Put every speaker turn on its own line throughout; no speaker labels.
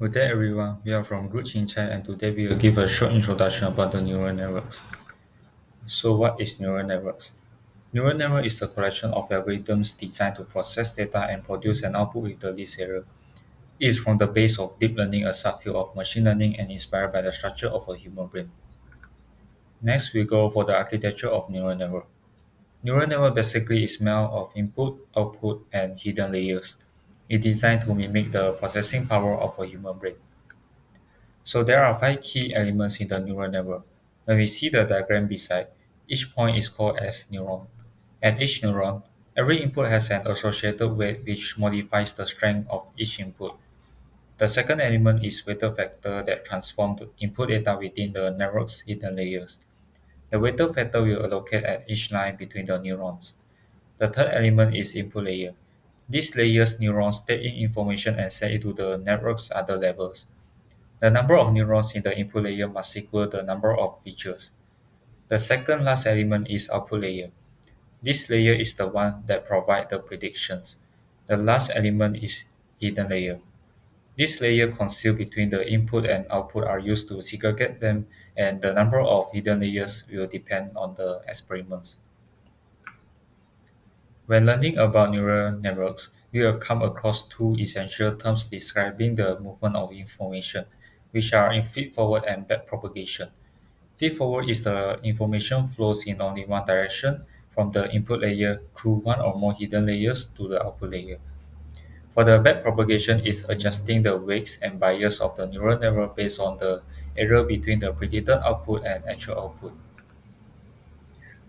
Good day everyone, we are from Group Cincai and today we will give a short introduction about the neural networks. So what is neural networks? Neural network is the collection of algorithms designed to process data and produce an output with the least error. It is from the base of deep learning, a subfield of machine learning and inspired by the structure of a human brain. Next we go for the architecture of neural network. Neural network basically is made of input, output and hidden layers. It is designed to mimic the processing power of a human brain. So there are five key elements in the neural network. When we see the diagram beside, each point is called as neuron. At each neuron, every input has an associated weight which modifies the strength of each input. The second element is weighted factor that transforms the input data within the network's hidden layers. The weighted factor will allocate at each line between the neurons. The third element is input layer. These layers neurons take in information and send it to the network's other levels. The number of neurons in the input layer must equal the number of features. The second last element is output layer. This layer is the one that provides the predictions. The last element is hidden layer. This layer concealed between the input and output are used to segregate them, and the number of hidden layers will depend on the experiments. When learning about neural networks, we will come across two essential terms describing the movement of information, which are in feed-forward and backpropagation. Feed-forward is the information flows in only one direction from the input layer through one or more hidden layers to the output layer. For the backpropagation is adjusting the weights and bias of the neural network based on the error between the predicted output and actual output.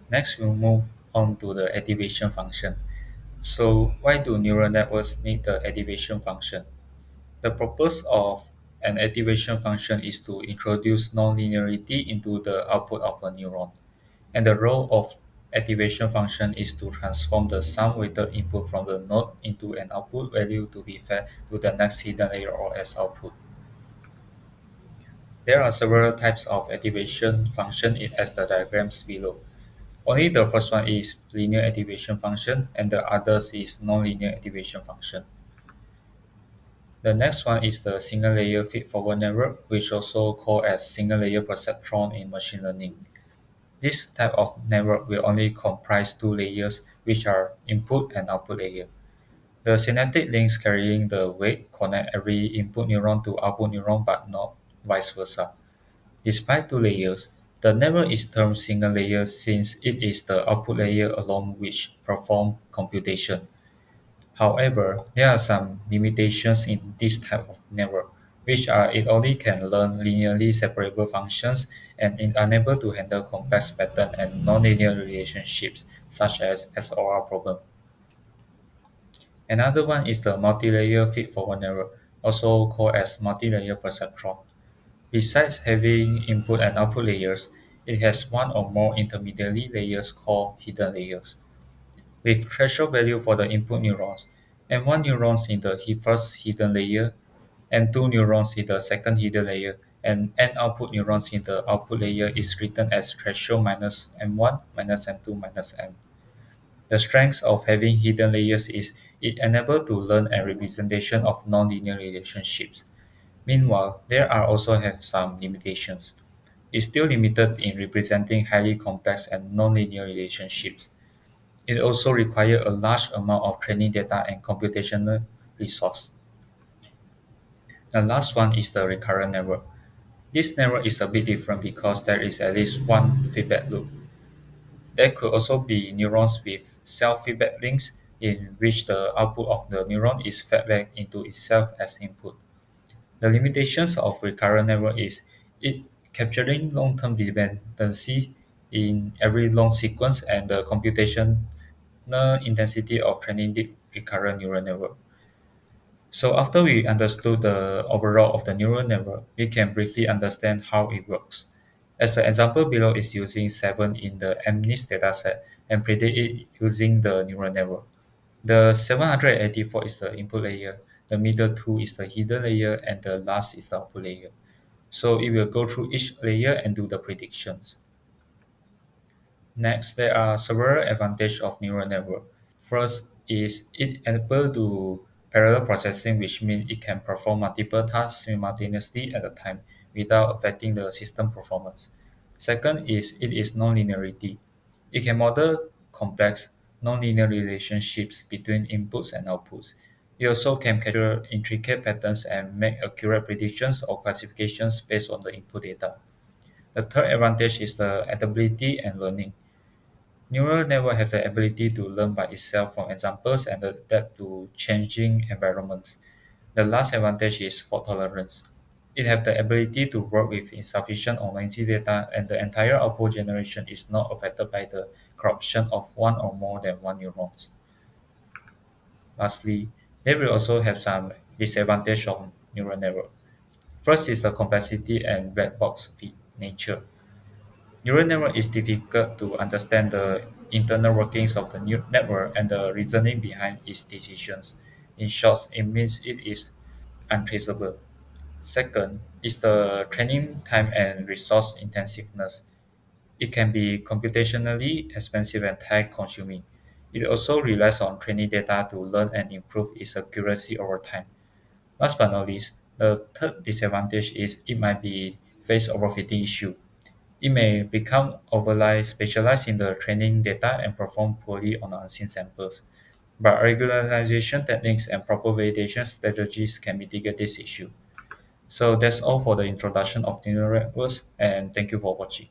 Next, we'll move on to the activation function. So why do neural networks need the activation function? The purpose of an activation function is to introduce nonlinearity into the output of a neuron. And the role of activation function is to transform the sum-weighted input from the node into an output value to be fed to the next hidden layer or as output. There are several types of activation function as the diagrams below. Only the first one is linear activation function and the others is nonlinear activation function. The next one is the single layer feed-forward network, which also called as single layer perceptron in machine learning. This type of network will only comprise two layers, which are input and output layer. The synaptic links carrying the weight connect every input neuron to output neuron but not vice versa. Despite two layers, the network is termed single layer since it is the output layer along which perform computation. However, there are some limitations in this type of network, which are it only can learn linearly separable functions and is unable to handle complex patterns and nonlinear relationships, such as SOR problem. Another one is the multi-layer feed-forward network, also called as multi-layer perceptron. Besides having input and output layers, it has one or more intermediary layers called hidden layers, with threshold value for the input neurons, and one neurons in the first hidden layer, and two neurons in the second hidden layer, and n output neurons in the output layer is written as threshold minus m1 minus m2 minus m. The strength of having hidden layers is it enables to learn a representation of nonlinear relationships. Meanwhile, there are also have some limitations. It's still limited in representing highly complex and nonlinear relationships. It also requires a large amount of training data and computational resource. The last one is the recurrent network. This network is a bit different because there is at least one feedback loop. There could also be neurons with self-feedback links in which the output of the neuron is fed back into itself as input. The limitations of recurrent network is it capturing long-term dependency in every long sequence and the computational intensity of training deep recurrent neural network. So after we understood the overall of the neural network, we can briefly understand how it works. As the example below is using 7 in the MNIST dataset and predict it using the neural network. The 784 is the input layer, the middle two is the hidden layer, and the last is the output layer. So it will go through each layer and do the predictions. Next, there are several advantages of neural network. First is it able to parallel processing, which means it can perform multiple tasks simultaneously at a time without affecting the system performance. Second is it is nonlinearity. It can model complex nonlinear relationships between inputs and outputs. It also can capture intricate patterns and make accurate predictions or classifications based on the input data. The third advantage is the adaptability and learning. Neural network have the ability to learn by itself from examples and adapt to changing environments. The last advantage is fault tolerance. It have the ability to work with insufficient or noisy data, and the entire output generation is not affected by the corruption of one or more than one neurons. Lastly, they will also have some disadvantage of neural network. First is the complexity and black box nature. Neural network is difficult to understand the internal workings of the network and the reasoning behind its decisions. In short, it means it is untraceable. Second is the training time and resource intensiveness. It can be computationally expensive and time consuming. It also relies on training data to learn and improve its accuracy over time. Last but not least, the third disadvantage is it might be face overfitting issue. It may become overly specialized in the training data and perform poorly on unseen samples. But regularization techniques and proper validation strategies can mitigate this issue. So that's all for the introduction of neural networks, and thank you for watching.